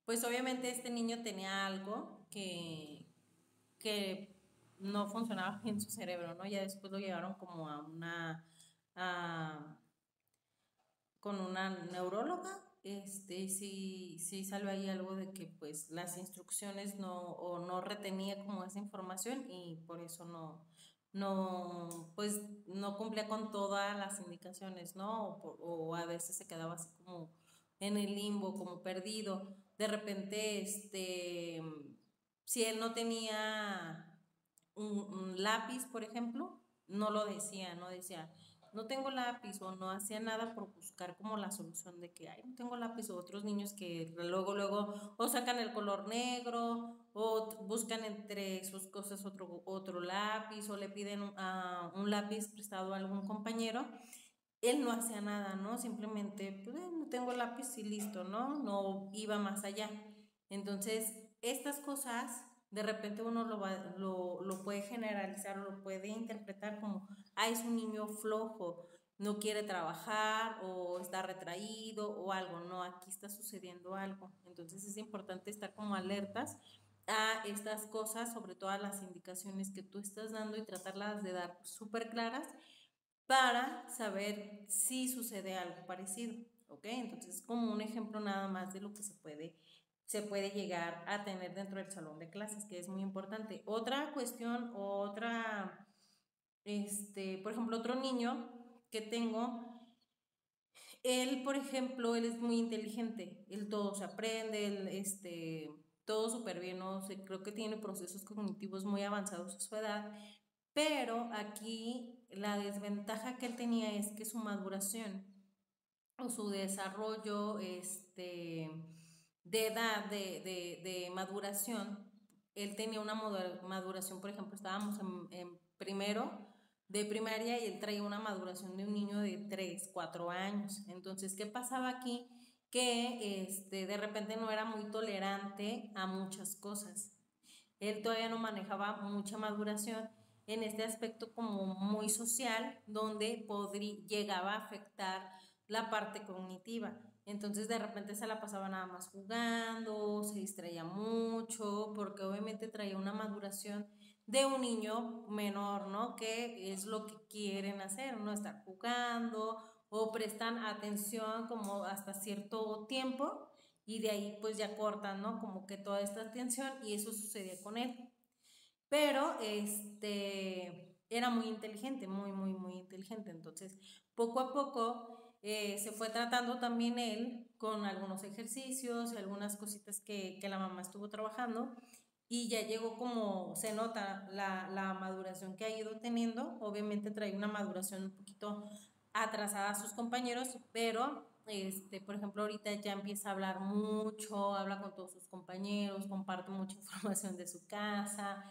pues obviamente este niño tenía algo que no funcionaba en su cerebro, ¿no? Ya después lo llevaron como a, con una neuróloga, sí salió ahí algo de que pues las instrucciones no retenía como esa información y por eso pues no cumplía con todas las indicaciones, ¿no? O a veces se quedaba así como en el limbo, como perdido. De repente, si él no tenía un lápiz, por ejemplo, no lo decía, no decía, no tengo lápiz, o no hacía nada por buscar como la solución de que, ay, no tengo lápiz, o otros niños que luego o sacan el color negro o buscan entre sus cosas otro lápiz o le piden un lápiz prestado a algún compañero. Él no hacía nada, ¿no? Simplemente, pues, no tengo lápiz y listo, ¿no? No iba más allá. Entonces, estas cosas, de repente uno lo puede generalizar o lo puede interpretar como, ah, es un niño flojo, no quiere trabajar o está retraído o algo. No, aquí está sucediendo algo. Entonces, es importante estar como alertas a estas cosas, sobre todas las indicaciones que tú estás dando y tratarlas de dar súper claras para saber si sucede algo parecido, ¿ok? Entonces, como un ejemplo nada más de lo que se puede llegar a tener dentro del salón de clases, que es muy importante. Otra cuestión, por ejemplo, otro niño que tengo, él, por ejemplo, él es muy inteligente, él todo se aprende, todo súper bien, ¿no? Creo que tiene procesos cognitivos muy avanzados a su edad, pero aquí la desventaja que él tenía es que su maduración o su desarrollo de edad, de maduración, él tenía una maduración, por ejemplo, estábamos en primero de primaria y él traía una maduración de un niño de 3 4 años. Entonces, ¿qué pasaba aquí? Que de repente no era muy tolerante a muchas cosas. Él todavía no manejaba mucha maduración en este aspecto como muy social, donde llegaba a afectar la parte cognitiva. Entonces de repente se la pasaba nada más jugando, se distraía mucho, porque obviamente traía una maduración de un niño menor, ¿no? Que es lo que quieren hacer, ¿no? Estar jugando o prestan atención como hasta cierto tiempo y de ahí pues ya cortan, ¿no? Como que toda esta atención y eso sucedía con él. Pero era muy inteligente, muy, muy, muy inteligente. Entonces, poco a poco se fue tratando también él con algunos ejercicios y algunas cositas que la mamá estuvo trabajando y ya llegó como, se nota la maduración que ha ido teniendo. Obviamente trae una maduración un poquito atrasada a sus compañeros, pero por ejemplo, ahorita ya empieza a hablar mucho, habla con todos sus compañeros, comparte mucha información de su casa,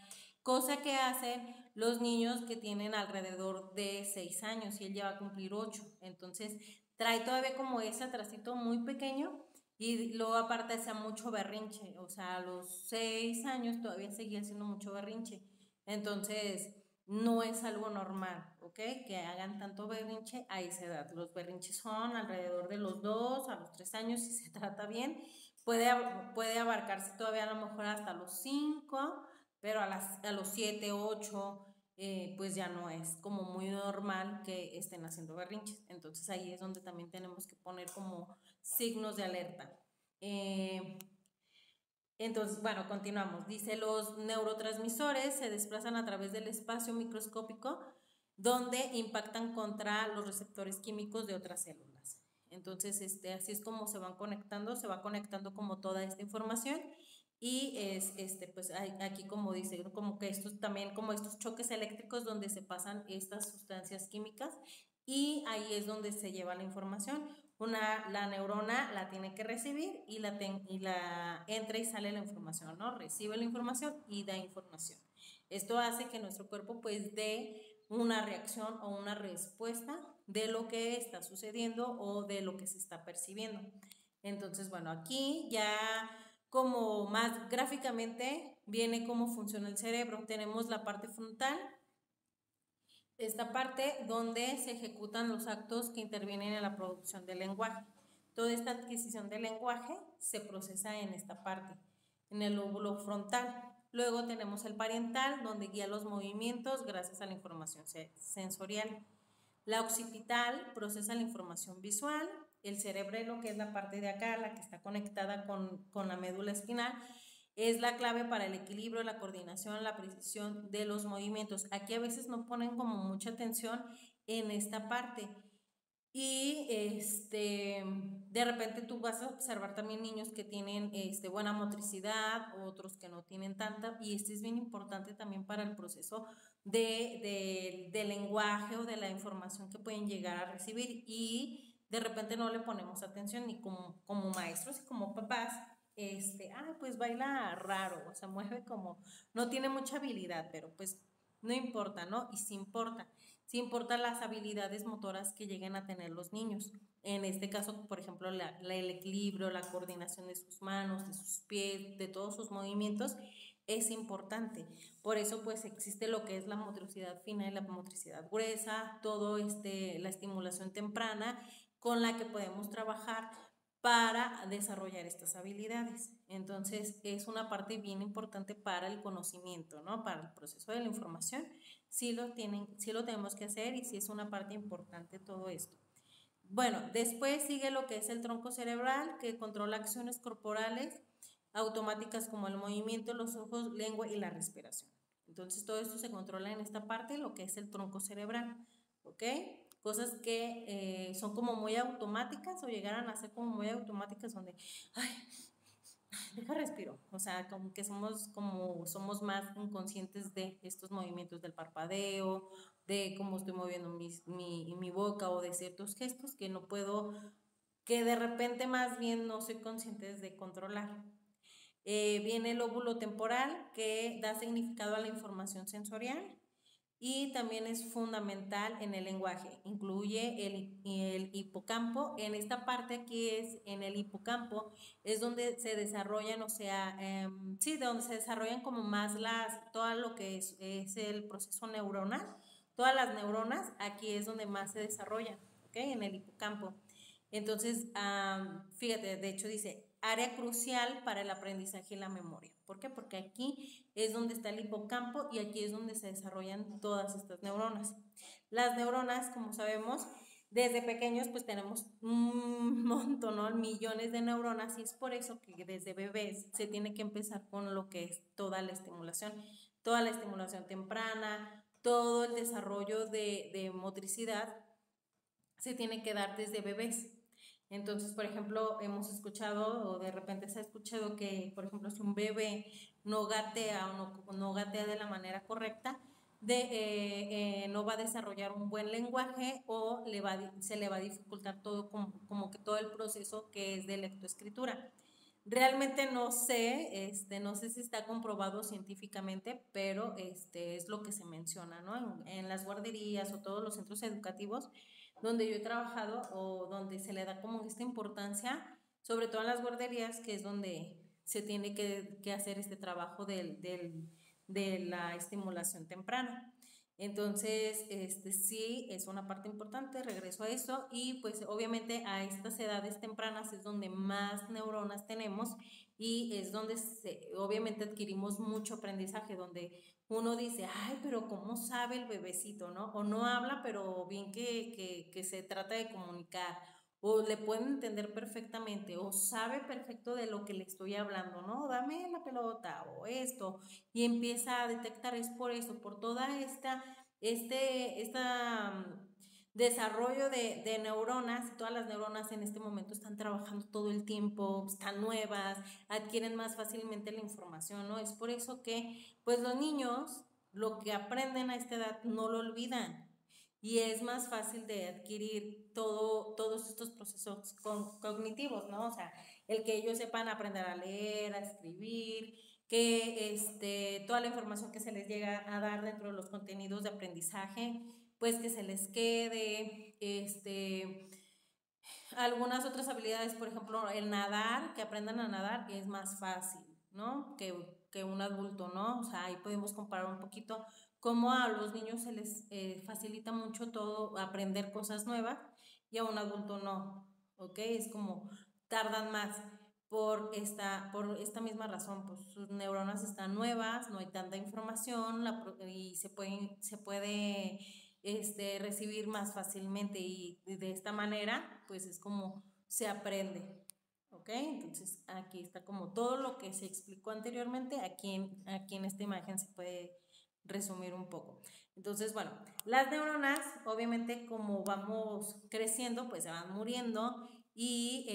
cosa que hacen los niños que tienen alrededor de 6 años y él ya va a cumplir 8. Entonces, trae todavía como ese atrasito muy pequeño y luego aparte hacía mucho berrinche, o sea, a los 6 años todavía seguía haciendo mucho berrinche. Entonces, no es algo normal, ¿ok? Que hagan tanto berrinche a esa edad. Los berrinches son alrededor de los 2 a los 3 años si se trata bien. Puede abarcarse todavía a lo mejor hasta los 5, pero a los 7 8 pues ya no es como muy normal que estén haciendo berrinches. Entonces ahí es donde también tenemos que poner como signos de alerta. Entonces, bueno, continuamos. Dice, los neurotransmisores se desplazan a través del espacio microscópico donde impactan contra los receptores químicos de otras células. Entonces, así es como se va conectando como toda esta información y pues aquí como dice, como que estos también, como estos choques eléctricos donde se pasan estas sustancias químicas y ahí es donde se lleva la información. La neurona la tiene que recibir y la entra y sale la información, ¿no? Recibe la información y da información. Esto hace que nuestro cuerpo pues dé una reacción o una respuesta de lo que está sucediendo o de lo que se está percibiendo. Entonces, bueno, aquí ya como más gráficamente viene cómo funciona el cerebro. Tenemos la parte frontal, esta parte donde se ejecutan los actos que intervienen en la producción del lenguaje. Toda esta adquisición del lenguaje se procesa en esta parte, en el lóbulo frontal. Luego tenemos el parietal, donde guía los movimientos gracias a la información sensorial. La occipital procesa la información visual. El cerebelo, que es la parte de acá, la que está conectada con la médula espinal, es la clave para el equilibrio, la coordinación, la precisión de los movimientos. Aquí a veces no ponen como mucha atención en esta parte. Y de repente tú vas a observar también niños que tienen buena motricidad, otros que no tienen tanta, y es bien importante también para el proceso de lenguaje o de la información que pueden llegar a recibir, y de repente no le ponemos atención, ni como maestros y como papás, pues baila raro, o sea, mueve como, no tiene mucha habilidad, pero pues no importa, ¿no? Y sí importa. Sí importan las habilidades motoras que lleguen a tener los niños. En este caso, por ejemplo, el equilibrio, la coordinación de sus manos, de sus pies, de todos sus movimientos, es importante. Por eso, pues, existe lo que es la motricidad fina y la motricidad gruesa, todo la estimulación temprana con la que podemos trabajar para desarrollar estas habilidades. Entonces, es una parte bien importante para el conocimiento, ¿no? Para el proceso de la información. Sí lo tenemos que hacer, y sí es una parte importante todo esto. Bueno, después sigue lo que es el tronco cerebral, que controla acciones corporales automáticas como el movimiento, los ojos, lengua y la respiración. Entonces todo esto se controla en esta parte, lo que es el tronco cerebral, ¿ok? Cosas que son como muy automáticas o llegaran a ser como muy automáticas, donde, ay, deja respiro, o sea, como que somos más inconscientes de estos movimientos del parpadeo, de cómo estoy moviendo mi boca, o de ciertos gestos que no puedo, que de repente más bien no soy consciente de controlar. Viene el lóbulo temporal, que da significado a la información sensorial y también es fundamental en el lenguaje. Incluye el hipocampo. En esta parte aquí es en el hipocampo, es donde se desarrollan, o sea, sí, de donde se desarrollan como más todo lo que es el proceso neuronal. Todas las neuronas aquí es donde más se desarrollan, ¿ok? En el hipocampo. Entonces, fíjate, de hecho dice, área crucial para el aprendizaje y la memoria. ¿Por qué? Porque aquí es donde está el hipocampo y aquí es donde se desarrollan todas estas neuronas. Las neuronas, como sabemos, desde pequeños pues tenemos un montón, ¿no? Millones de neuronas, y es por eso que desde bebés se tiene que empezar con lo que es toda la estimulación temprana, todo el desarrollo de motricidad se tiene que dar desde bebés. Entonces, por ejemplo, hemos escuchado, o de repente se ha escuchado que, por ejemplo, si un bebé no gatea o no gatea de la manera correcta, no va a desarrollar un buen lenguaje, o se le va a dificultar todo, como que todo el proceso que es de lectoescritura. Realmente no sé si está comprobado científicamente, pero es lo que se menciona, ¿no? En las guarderías o todos los centros educativos donde yo he trabajado, o donde se le da como esta importancia, sobre todo en las guarderías, que es donde se tiene que hacer este trabajo de la estimulación temprana. Entonces, sí, es una parte importante, regreso a eso, y pues obviamente a estas edades tempranas es donde más neuronas tenemos, y es donde obviamente adquirimos mucho aprendizaje, donde uno dice, ay, pero ¿cómo sabe el bebecito, no? O no habla, pero bien que se trata de comunicar, o le pueden entender perfectamente, o sabe perfecto de lo que le estoy hablando, ¿no? Dame la pelota, o esto, y empieza a detectar. Es por eso, por toda desarrollo de neuronas. Todas las neuronas en este momento están trabajando todo el tiempo, están nuevas, adquieren más fácilmente la información, ¿no? Es por eso que, pues, los niños, lo que aprenden a esta edad no lo olvidan, y es más fácil de adquirir todos estos procesos cognitivos, ¿no? O sea, el que ellos sepan aprender a leer, a escribir, que toda la información que se les llega a dar dentro de los contenidos de aprendizaje, pues que se les quede, algunas otras habilidades, por ejemplo, el nadar, que aprendan a nadar, es más fácil, ¿no? Que un adulto, ¿no? O sea, ahí podemos comparar un poquito cómo a los niños se les facilita mucho todo aprender cosas nuevas, y a un adulto no. ¿ok? Es como tardan más por esta misma razón, pues sus neuronas están nuevas, no hay tanta información y se puede recibir más fácilmente y de esta manera, pues es como se aprende. ¿Ok? Entonces aquí está como todo lo que se explicó anteriormente, aquí en esta imagen se puede resumir un poco. Entonces, bueno, las neuronas, obviamente como vamos creciendo, pues se van muriendo y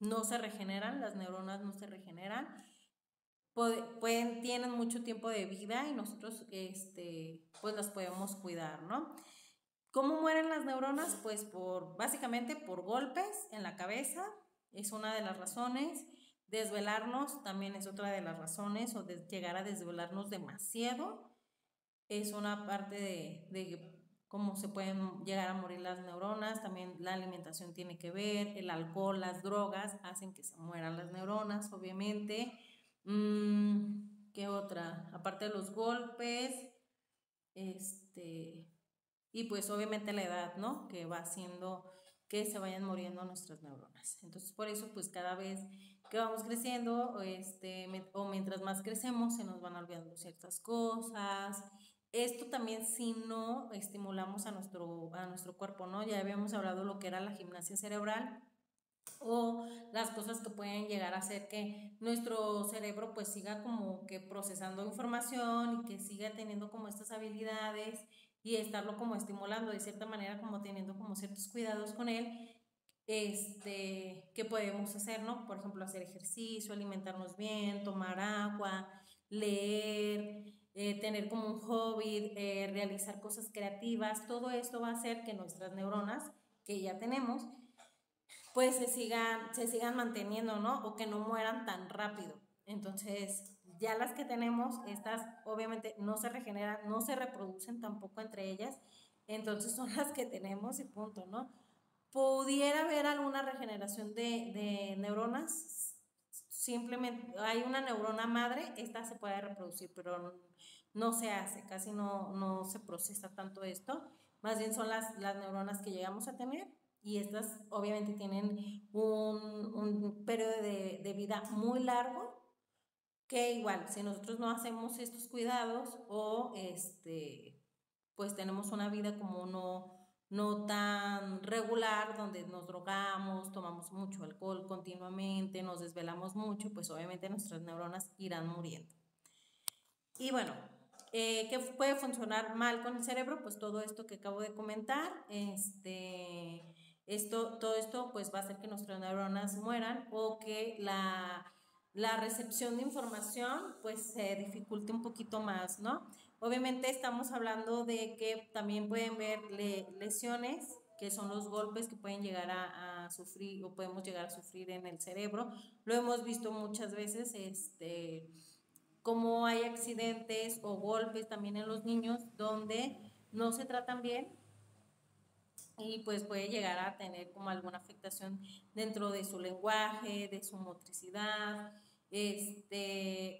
no se regeneran, las neuronas no se regeneran, tienen mucho tiempo de vida y nosotros pues las podemos cuidar, ¿no? ¿Cómo mueren las neuronas? Pues básicamente por golpes en la cabeza, es una de las razones. Desvelarnos también es otra de las razones, o llegar a desvelarnos demasiado es una parte de cómo se pueden llegar a morir las neuronas. También la alimentación tiene que ver, el alcohol, las drogas hacen que se mueran las neuronas, obviamente. ¿Qué otra? Aparte de los golpes, y pues obviamente la edad, ¿no? Que va haciendo que se vayan muriendo nuestras neuronas. Entonces por eso pues cada vez que vamos creciendo o mientras más crecemos se nos van olvidando ciertas cosas. Esto también si no estimulamos a nuestro cuerpo, ¿no? Ya habíamos hablado lo que era la gimnasia cerebral o las cosas que pueden llegar a hacer que nuestro cerebro pues siga como que procesando información y que siga teniendo como estas habilidades y estarlo como estimulando de cierta manera, como teniendo como ciertos cuidados con él, que podemos hacer, ¿no? Por ejemplo, hacer ejercicio, alimentarnos bien, tomar agua, leer, tener como un hobby, realizar cosas creativas. Todo esto va a hacer que nuestras neuronas que ya tenemos pues se sigan manteniendo, ¿no? O que no mueran tan rápido. Entonces, ya las que tenemos, estas obviamente no se regeneran, no se reproducen tampoco entre ellas, entonces son las que tenemos y punto, ¿no? Pudiera haber alguna regeneración de neuronas, simplemente hay una neurona madre, esta se puede reproducir, pero no se hace, casi no se procesa tanto esto, más bien son las neuronas que llegamos a tener y estas obviamente tienen un periodo de vida muy largo, que igual, si nosotros no hacemos estos cuidados o pues tenemos una vida como no tan regular, donde nos drogamos, tomamos mucho alcohol continuamente, nos desvelamos mucho, pues obviamente nuestras neuronas irán muriendo. Y bueno, ¿qué puede funcionar mal con el cerebro? Pues todo esto que acabo de comentar, todo esto pues va a hacer que nuestras neuronas mueran o que la recepción de información pues se dificulte un poquito más, ¿no? Obviamente estamos hablando de que también pueden ver lesiones, que son los golpes que pueden llegar a sufrir o podemos llegar a sufrir en el cerebro. Lo hemos visto muchas veces, como hay accidentes o golpes también en los niños donde no se tratan bien y pues puede llegar a tener como alguna afectación dentro de su lenguaje, de su motricidad,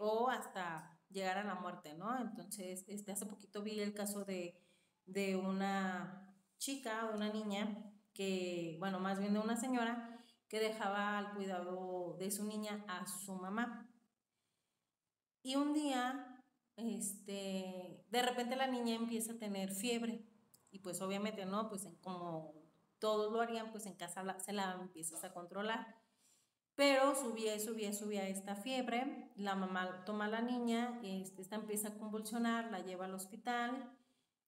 o hasta llegar a la muerte, ¿no? Entonces, hace poquito vi el caso de una chica, de una niña, que, bueno, más bien de una señora que dejaba al cuidado de su niña a su mamá. Y un día, de repente la niña empieza a tener fiebre y pues obviamente no, pues como todos lo harían, pues en casa se la empiezas a controlar. Pero subía y subía y subía esta fiebre, la mamá toma a la niña, esta empieza a convulsionar, la lleva al hospital,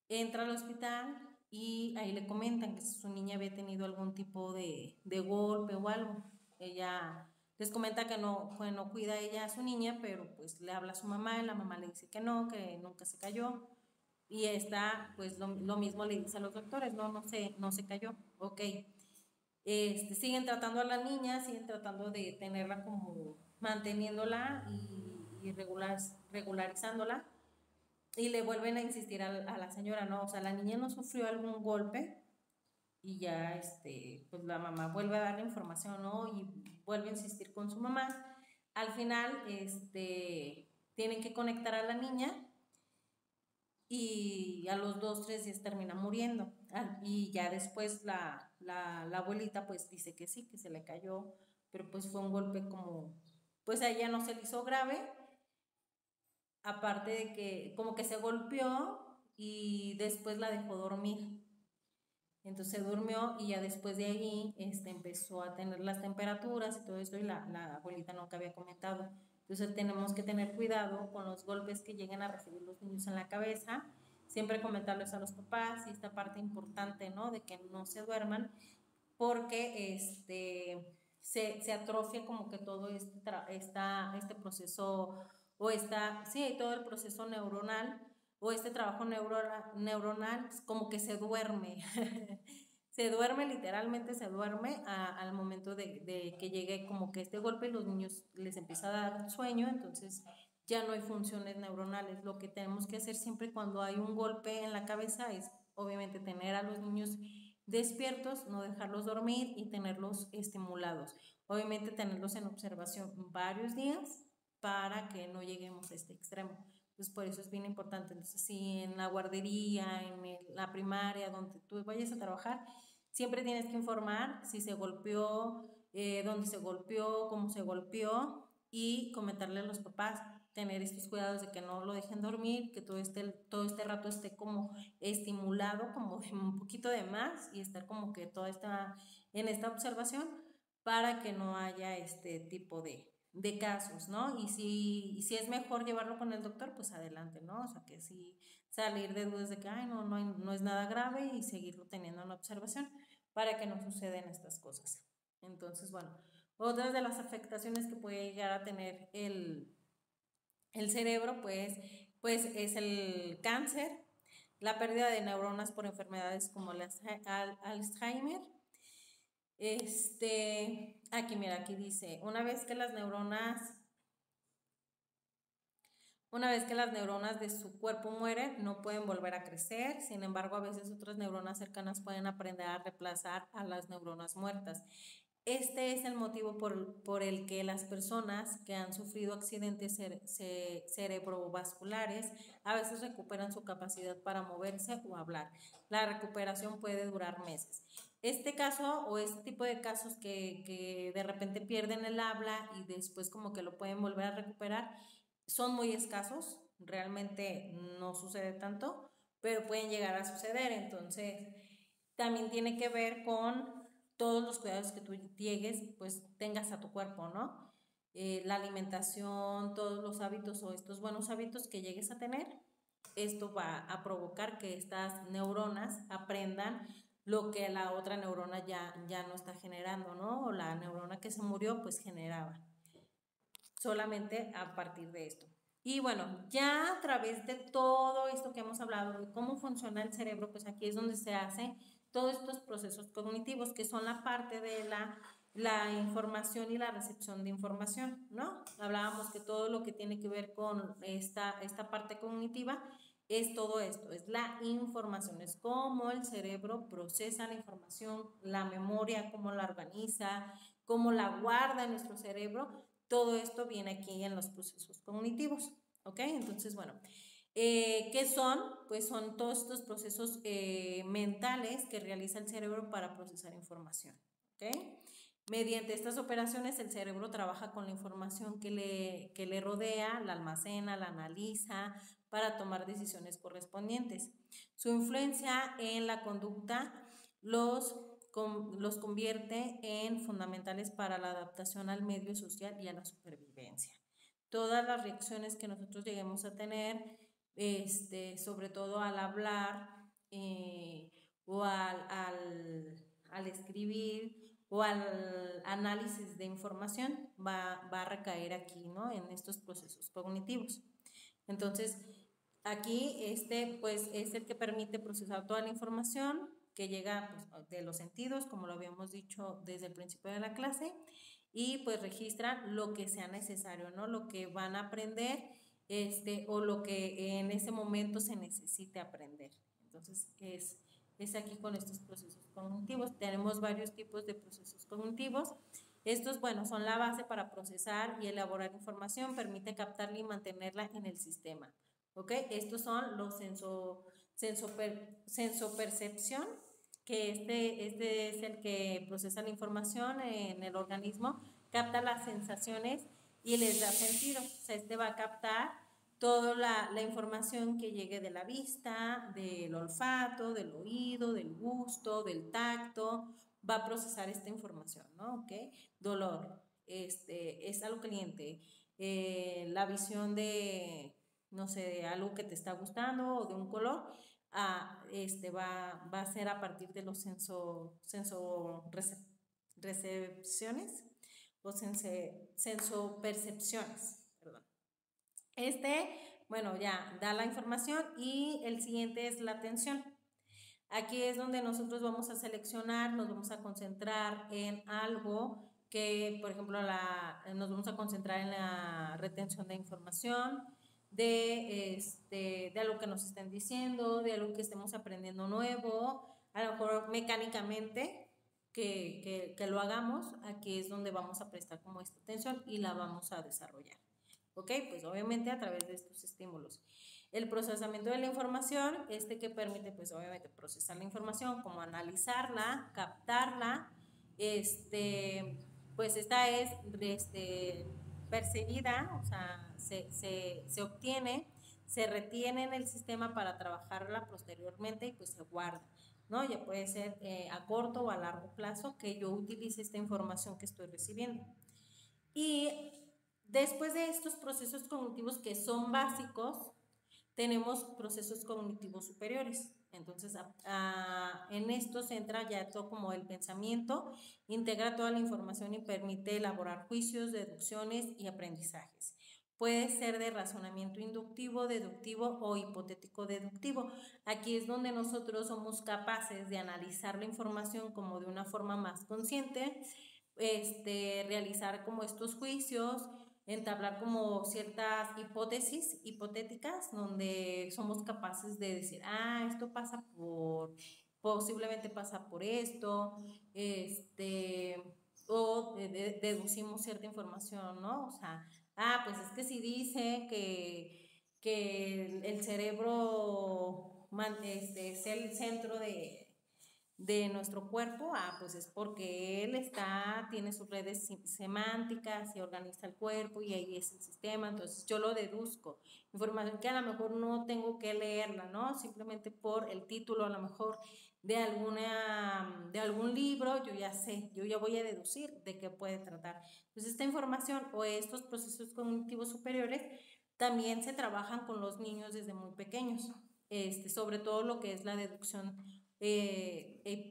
entra al hospital y ahí le comentan que su niña había tenido algún tipo de golpe o algo. Ella les comenta que no cuida ella a su niña, pero pues le habla a su mamá y la mamá le dice que no, que nunca se cayó. Y esta, pues lo mismo le dice a los doctores, no se cayó, ok. Siguen tratando a la niña, siguen tratando de tenerla como manteniéndola y regularizándola y le vuelven a insistir a la señora, ¿no? O sea, la niña no sufrió algún golpe y ya, pues la mamá vuelve a dar la información, ¿no? Y vuelve a insistir con su mamá. Al final, tienen que conectar a la niña y a los 2, 3 días termina muriendo. Y ya después la abuelita pues dice que sí, que se le cayó, pero pues fue un golpe como, pues a ella no se le hizo grave, aparte de que como que se golpeó y después la dejó dormir. Entonces se durmió y ya después de ahí empezó a tener las temperaturas y todo eso y la abuelita nunca había comentado. Entonces tenemos que tener cuidado con los golpes que lleguen a recibir los niños en la cabeza, siempre comentarles a los papás y esta parte importante, ¿no? De que no se duerman porque se atrofia como que todo este proceso o sí, todo el proceso neuronal o este trabajo neuronal como que se duerme. Se duerme, literalmente se duerme al momento de que llegue como que este golpe y los niños les empieza a dar sueño, entonces ya no hay funciones neuronales. Lo que tenemos que hacer siempre cuando hay un golpe en la cabeza es obviamente tener a los niños despiertos, no dejarlos dormir y tenerlos estimulados. Obviamente tenerlos en observación varios días para que no lleguemos a este extremo. Entonces, por eso es bien importante. Entonces, si en la guardería, la primaria, donde tú vayas a trabajar, siempre tienes que informar si se golpeó, dónde se golpeó, cómo se golpeó y comentarle a los papás, tener estos cuidados de que no lo dejen dormir, que todo este rato esté como estimulado, como un poquito de más y estar como que en esta observación para que no haya este tipo de casos, ¿no? Y si es mejor llevarlo con el doctor, pues adelante, ¿no? O sea, que sí salir de dudas de que, ay, no es nada grave y seguirlo teniendo en observación para que no sucedan estas cosas. Entonces, bueno, otras de las afectaciones que puede llegar a tener el cerebro, pues es el cáncer, la pérdida de neuronas por enfermedades como el Alzheimer. Aquí mira, aquí dice, una vez que las neuronas de su cuerpo mueren, no pueden volver a crecer. Sin embargo, a veces otras neuronas cercanas pueden aprender a reemplazar a las neuronas muertas. Este es el motivo por el que las personas que han sufrido accidentes cerebrovasculares a veces recuperan su capacidad para moverse o hablar. La recuperación puede durar meses. Este caso o este tipo de casos que de repente pierden el habla y después como que lo pueden volver a recuperar, son muy escasos, realmente no sucede tanto, pero pueden llegar a suceder. Entonces, también tiene que ver con todos los cuidados que tú llegues, pues tengas a tu cuerpo, ¿no? La alimentación, todos los hábitos o estos buenos hábitos que llegues a tener, esto va a provocar que estas neuronas aprendan lo que la otra neurona ya no está generando, ¿no? O la neurona que se murió, pues generaba solamente a partir de esto. Y bueno, ya a través de todo esto que hemos hablado, de cómo funciona el cerebro, pues aquí es donde se hacen todos estos procesos cognitivos, que son la parte de la información y la recepción de información, ¿no? Hablábamos que todo lo que tiene que ver con esta parte cognitiva es todo esto, es la información, es cómo el cerebro procesa la información, la memoria, cómo la organiza, cómo la guarda en nuestro cerebro. Todo esto viene aquí en los procesos cognitivos, ¿ok? Entonces, bueno, ¿qué son? Pues son todos estos procesos mentales que realiza el cerebro para procesar información, ¿ok? Mediante estas operaciones el cerebro trabaja con la información que le rodea, la almacena, la analiza para tomar decisiones correspondientes. Su influencia en la conducta los convierte en fundamentales para la adaptación al medio social y a la supervivencia. Todas las reacciones que nosotros lleguemos a tener, sobre todo al hablar o al escribir o al análisis de información, va a recaer aquí, ¿no? En estos procesos cognitivos. Entonces, aquí pues es el que permite procesar toda la información que llega pues, de los sentidos, como lo habíamos dicho desde el principio de la clase, y pues registra lo que sea necesario, ¿no? Lo que van a aprender o lo que en ese momento se necesite aprender. Entonces, es aquí con estos procesos cognitivos. Tenemos varios tipos de procesos cognitivos. Estos, bueno, son la base para procesar y elaborar información, permite captarla y mantenerla en el sistema. ¿Ok? Estos son los sensopercepción, que este es el que procesa la información en el organismo, capta las sensaciones y les da sentido. O sea, este va a captar toda la información que llegue de la vista, del olfato, del oído, del gusto, del tacto, va a procesar esta información, ¿no? ¿Ok? Dolor, es algo caliente, la visión de, no sé, de algo que te está gustando o de un color, va a ser a partir de los recepciones o sensopercepciones, perdón. Bueno, ya da la información y el siguiente es la atención. Aquí es donde nosotros vamos a seleccionar, nos vamos a concentrar en algo que, por ejemplo, nos vamos a concentrar en la retención de información, de algo que nos estén diciendo, de algo que estemos aprendiendo nuevo, a lo mejor mecánicamente que lo hagamos. Aquí es donde vamos a prestar como esta atención y la vamos a desarrollar. ¿Ok? Pues obviamente a través de estos estímulos. El procesamiento de la información, que permite pues obviamente procesar la información, como analizarla, captarla, pues esta es percibida, o sea, se obtiene, se retiene en el sistema para trabajarla posteriormente y pues se guarda, ¿no? Ya puede ser a corto o a largo plazo que yo utilice esta información que estoy recibiendo. Y después de estos procesos cognitivos que son básicos, tenemos procesos cognitivos superiores. Entonces, en esto se entra ya todo como el pensamiento, integra toda la información y permite elaborar juicios, deducciones y aprendizajes. Puede ser de razonamiento inductivo, deductivo o hipotético deductivo. Aquí es donde nosotros somos capaces de analizar la información como de una forma más consciente, realizar como estos juicios, entablar como ciertas hipótesis hipotéticas donde somos capaces de decir, esto pasa posiblemente pasa por esto, o deducimos cierta información, ¿no? O sea, pues es que si dice que el cerebro es el centro de nuestro cuerpo, pues es porque él tiene sus redes semánticas y organiza el cuerpo y ahí es el sistema. Entonces yo lo deduzco, información que a lo mejor no tengo que leerla, ¿no? Simplemente por el título a lo mejor de algún libro, yo ya sé, yo ya voy a deducir de qué puede tratar. Entonces esta información o estos procesos cognitivos superiores también se trabajan con los niños desde muy pequeños, sobre todo lo que es la deducción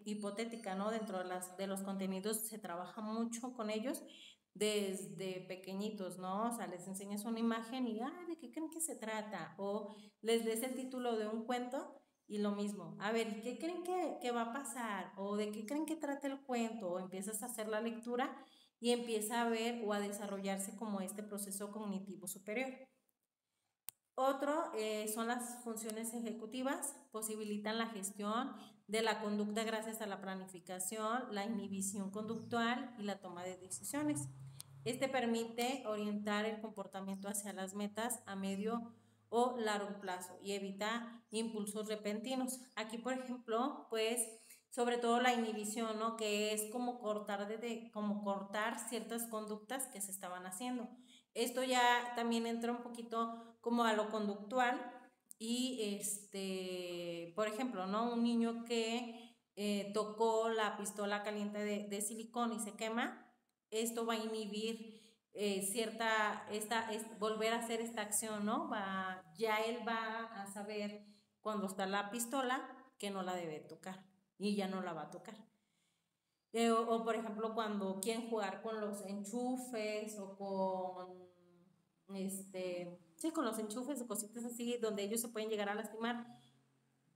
hipotética, ¿no? Dentro de los contenidos se trabaja mucho con ellos desde pequeñitos, ¿no? O sea, les enseñas una imagen y, ¿de qué creen que se trata? O les des el título de un cuento y lo mismo. A ver, ¿qué creen que va a pasar? ¿O de qué creen que trata el cuento? O empiezas a hacer la lectura y empieza a ver o a desarrollarse como este proceso cognitivo superior. Otro son las funciones ejecutivas, posibilitan la gestión de la conducta gracias a la planificación, la inhibición conductual y la toma de decisiones. Permite orientar el comportamiento hacia las metas a medio o largo plazo y evita impulsos repentinos. Aquí, por ejemplo, pues sobre todo la inhibición, ¿no? Que es como cortar ciertas conductas que se estaban haciendo. Esto ya también entra un poquito como a lo conductual y por ejemplo, ¿no? Un niño que tocó la pistola caliente de silicón y se quema, esto va a inhibir volver a hacer esta acción, ¿no? Ya él va a saber cuando está la pistola que no la debe tocar y ya no la va a tocar. O por ejemplo cuando quieren jugar con los enchufes o con con los enchufes o cositas así donde ellos se pueden llegar a lastimar,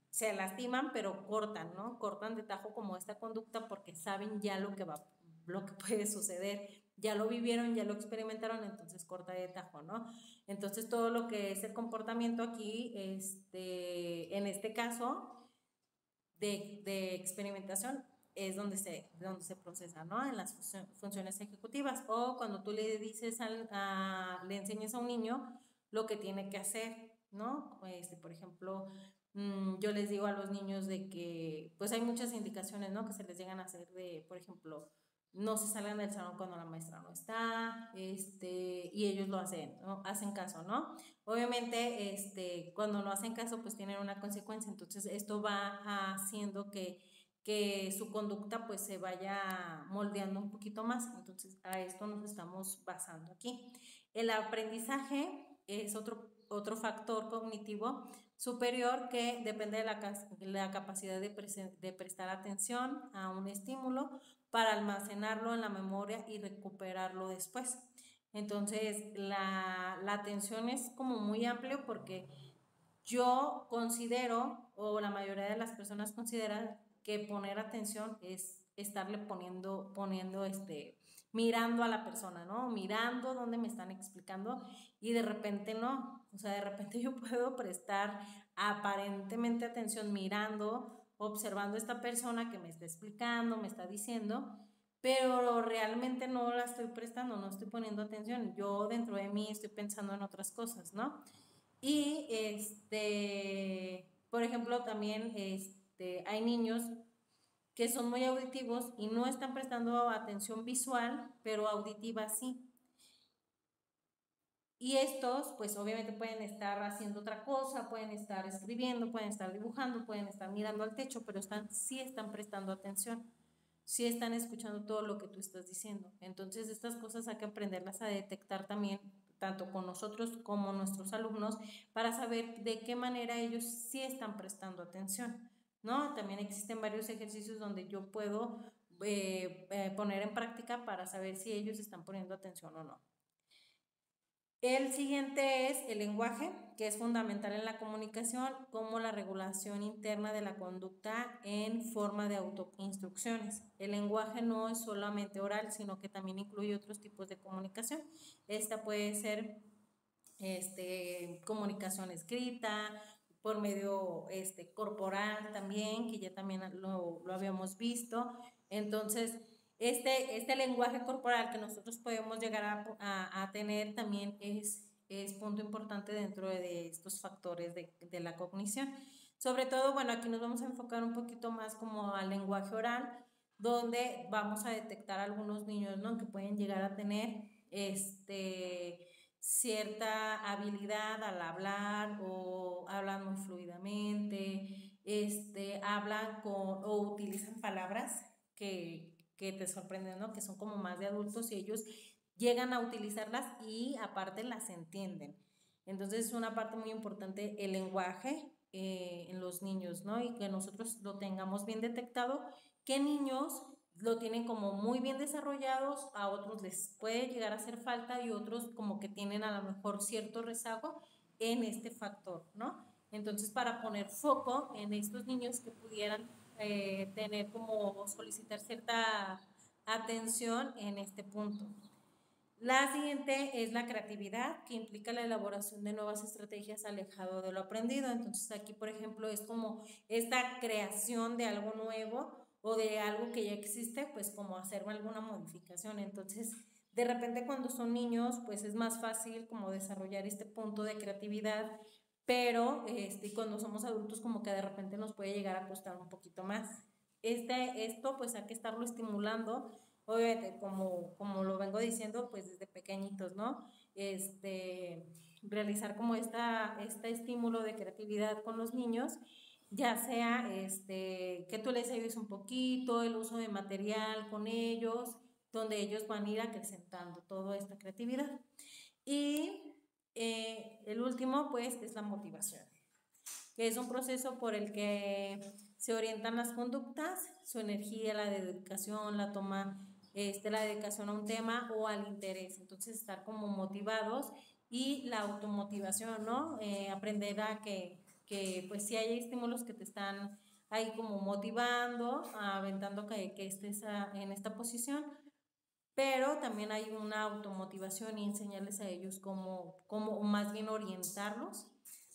se lastiman pero cortan, ¿no? Cortan de tajo como esta conducta porque saben ya lo que puede suceder, ya lo vivieron, ya lo experimentaron, entonces corta de tajo, ¿no? Entonces todo lo que es el comportamiento aquí, en este caso de experimentación, es donde se procesa, ¿no? En las funciones ejecutivas. O cuando tú le dices le enseñas a un niño lo que tiene que hacer, ¿no? Por ejemplo, Yo les digo a los niños de que pues hay muchas indicaciones, ¿no? Que se les llegan a hacer de, por ejemplo, no se salgan del salón cuando la maestra no está, y ellos lo hacen, ¿no? Hacen caso, ¿no? Obviamente, cuando no hacen caso, pues tienen una consecuencia, entonces esto va haciendo que su conducta pues se vaya moldeando un poquito más, entonces a esto nos estamos basando aquí. El aprendizaje es otro factor cognitivo superior que depende de la capacidad de prestar atención a un estímulo para almacenarlo en la memoria y recuperarlo después. Entonces, la atención es como muy amplio porque yo considero, o la mayoría de las personas consideran, que poner atención es estarle poniendo mirando a la persona, ¿no? Mirando dónde me están explicando y de repente no. O sea, de repente yo puedo prestar aparentemente atención mirando, observando a esta persona que me está explicando, me está diciendo, pero realmente no la estoy prestando, no estoy poniendo atención. Yo dentro de mí estoy pensando en otras cosas, ¿no? Y por ejemplo, también hay niños que son muy auditivos y no están prestando atención visual, pero auditiva sí. Y estos, pues obviamente pueden estar haciendo otra cosa, pueden estar escribiendo, pueden estar dibujando, pueden estar mirando al techo, pero sí están prestando atención, sí están escuchando todo lo que tú estás diciendo. Entonces, estas cosas hay que aprenderlas a detectar también, tanto con nosotros como nuestros alumnos, para saber de qué manera ellos sí están prestando atención, ¿no? También existen varios ejercicios donde yo puedo poner en práctica para saber si ellos están poniendo atención o no. El siguiente es el lenguaje, que es fundamental en la comunicación, como la regulación interna de la conducta en forma de autoinstrucciones. El lenguaje no es solamente oral, sino que también incluye otros tipos de comunicación. Esta puede ser comunicación escrita, por medio corporal también, que ya también lo habíamos visto. Entonces, este lenguaje corporal que nosotros podemos llegar a tener también es punto importante dentro de estos factores de la cognición. Sobre todo, bueno, aquí nos vamos a enfocar un poquito más como al lenguaje oral, donde vamos a detectar algunos niños, ¿no? Que pueden llegar a tener cierta habilidad al hablar o hablan muy fluidamente, hablan o utilizan palabras que te sorprenden, ¿no? Que son como más de adultos y ellos llegan a utilizarlas y aparte las entienden. Entonces es una parte muy importante el lenguaje en los niños, ¿no? Y que nosotros lo tengamos bien detectado, que niños lo tienen como muy bien desarrollados, a otros les puede llegar a hacer falta y otros como que tienen a lo mejor cierto rezago en este factor, ¿no? Entonces, para poner foco en estos niños que pudieran tener como solicitar cierta atención en este punto. La siguiente es la creatividad, que implica la elaboración de nuevas estrategias alejado de lo aprendido. Entonces aquí, por ejemplo, es como esta creación de algo nuevo o de algo que ya existe, pues como hacer alguna modificación. Entonces, de repente cuando son niños, pues es más fácil como desarrollar este punto de creatividad, pero cuando somos adultos como que de repente nos puede llegar a costar un poquito más. Esto pues hay que estarlo estimulando, obviamente, como lo vengo diciendo, pues desde pequeñitos, ¿no? Realizar como este estímulo de creatividad con los niños, ya sea que tú les ayudes un poquito, el uso de material con ellos, donde ellos van a ir acrecentando toda esta creatividad. Y el último, pues, es la motivación, que es un proceso por el que se orientan las conductas, su energía, la dedicación, la dedicación a un tema o al interés. Entonces, estar como motivados y la automotivación, ¿no? Aprender a que pues si hay estímulos que te están ahí como motivando, aventando que estés en esta posición, pero también hay una automotivación y enseñarles a ellos cómo más bien orientarlos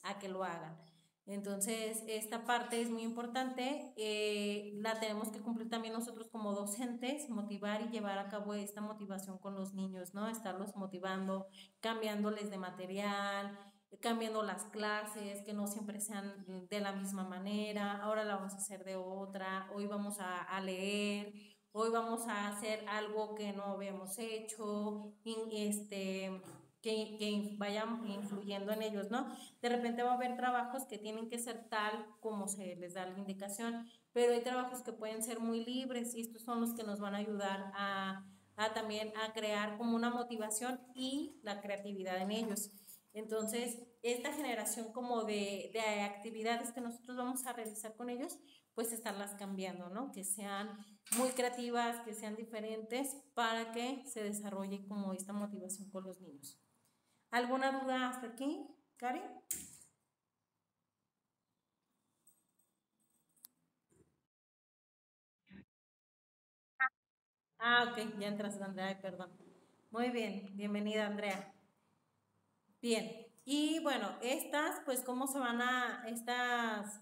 a que lo hagan. Entonces, esta parte es muy importante, la tenemos que cumplir también nosotros como docentes, motivar y llevar a cabo esta motivación con los niños, ¿no? Estarlos motivando, cambiándoles de material, cambiando las clases, que no siempre sean de la misma manera, ahora la vamos a hacer de otra, hoy vamos a leer, hoy vamos a hacer algo que no habíamos hecho, que vayan influyendo en ellos, ¿no? De repente va a haber trabajos que tienen que ser tal como se les da la indicación, pero hay trabajos que pueden ser muy libres y estos son los que nos van a ayudar a también a crear como una motivación y la creatividad en ellos. Entonces, esta generación como de actividades que nosotros vamos a realizar con ellos, pues estarlas cambiando, ¿no? Que sean muy creativas, que sean diferentes para que se desarrolle como esta motivación con los niños. ¿Alguna duda hasta aquí, Karen? Ah, ok, ya entraste, Andrea, ay, perdón. Muy bien, bienvenida, Andrea. Bien, y bueno, estas, pues, ¿cómo se van a, estas,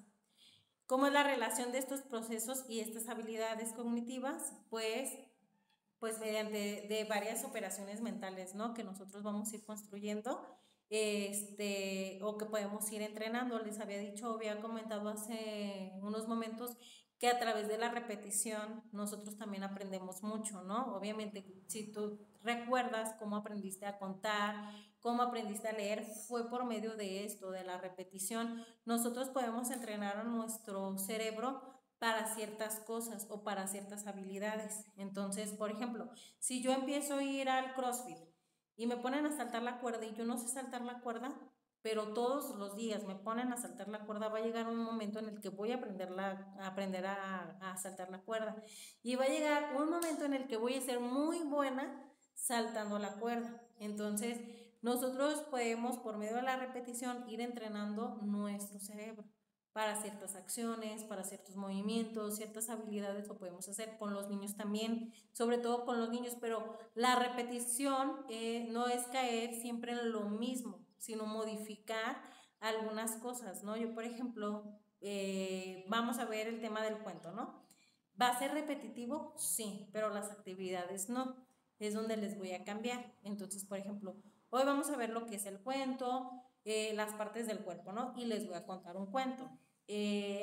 cómo es la relación de estos procesos y estas habilidades cognitivas? Pues mediante de varias operaciones mentales, ¿no? Que nosotros vamos a ir construyendo, o que podemos ir entrenando. Les había dicho, había comentado hace unos momentos que a través de la repetición nosotros también aprendemos mucho, ¿no? Obviamente, si tú recuerdas cómo aprendiste a contar, cómo aprendiste a leer, fue por medio de esto, de la repetición. Nosotros podemos entrenar a nuestro cerebro para ciertas cosas o para ciertas habilidades. Entonces, por ejemplo, si yo empiezo a ir al CrossFit y me ponen a saltar la cuerda y yo no sé saltar la cuerda, pero todos los días me ponen a saltar la cuerda, va a llegar un momento en el que voy a aprender a saltar la cuerda. Y va a llegar un momento en el que voy a ser muy buena saltando la cuerda. Entonces, nosotros podemos, por medio de la repetición, ir entrenando nuestro cerebro para ciertas acciones, para ciertos movimientos, ciertas habilidades lo podemos hacer con los niños también, sobre todo con los niños, pero la repetición no es caer siempre en lo mismo, sino modificar algunas cosas, ¿no? Yo, por ejemplo, vamos a ver el tema del cuento, ¿no? ¿Va a ser repetitivo? Sí, pero las actividades no. Es donde les voy a cambiar. Entonces, por ejemplo, hoy vamos a ver lo que es el cuento, las partes del cuerpo, ¿no? Y les voy a contar un cuento.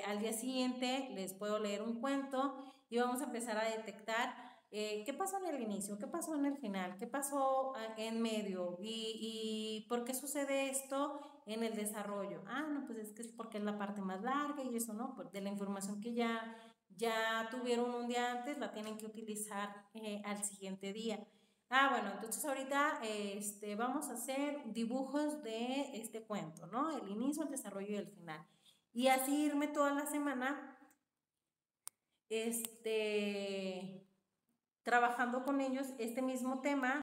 Al día siguiente les puedo leer un cuento y vamos a empezar a detectar qué pasó en el inicio, qué pasó en el final, qué pasó en medio y por qué sucede esto en el desarrollo. Ah, no, pues es que es porque es la parte más larga y eso, ¿no? De la información que ya tuvieron un día antes, la tienen que utilizar al siguiente día. Ah, bueno, entonces ahorita vamos a hacer dibujos de este cuento, ¿no? El inicio, el desarrollo y el final. Y así irme toda la semana, este, trabajando con ellos este mismo tema